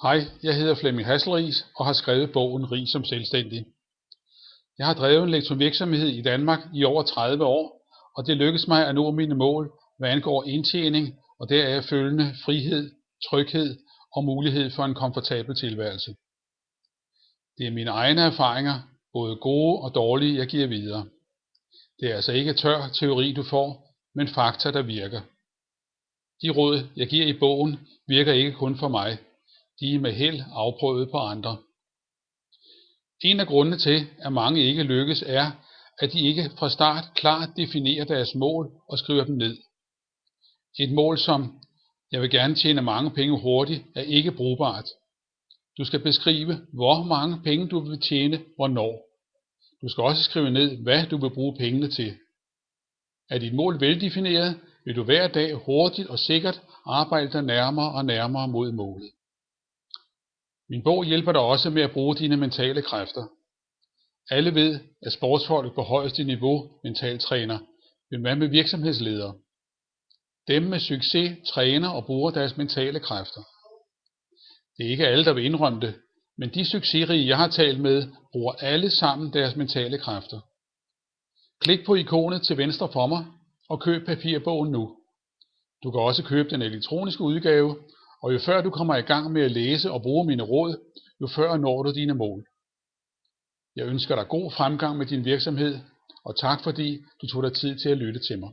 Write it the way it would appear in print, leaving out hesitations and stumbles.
Hej, jeg hedder Flemming Hasselriis og har skrevet bogen Rig som selvstændig. Jeg har drevet en lektorvirksomhed i Danmark i over 30 år, og det lykkedes mig at nå mine mål, hvad angår indtjening og deraf følgende frihed, tryghed og mulighed for en komfortabel tilværelse. Det er mine egne erfaringer, både gode og dårlige, jeg giver videre. Det er altså ikke tør teori, du får, men fakta, der virker. De råd, jeg giver i bogen, virker ikke kun for mig. De er med held afprøvet på andre. En af grundene til, at mange ikke lykkes, er, at de ikke fra start klart definerer deres mål og skriver dem ned. Et mål som, jeg vil gerne tjene mange penge hurtigt, er ikke brugbart. Du skal beskrive, hvor mange penge du vil tjene, hvornår. Du skal også skrive ned, hvad du vil bruge pengene til. Er dit mål veldefineret, vil du hver dag hurtigt og sikkert arbejde dig nærmere og nærmere mod målet. Min bog hjælper dig også med at bruge dine mentale kræfter. Alle ved, at sportsfolk på højeste niveau mentaltræner, men hvad med virksomhedsledere? Dem med succes træner og bruger deres mentale kræfter. Det er ikke alle, der vil indrømme det, men de succesrige, jeg har talt med, bruger alle sammen deres mentale kræfter. Klik på ikonet til venstre for mig og køb papirbogen nu. Du kan også købe den elektroniske udgave, og jo før du kommer i gang med at læse og bruge mine råd, jo før når du dine mål. Jeg ønsker dig god fremgang med din virksomhed, og tak fordi du tog dig tid til at lytte til mig.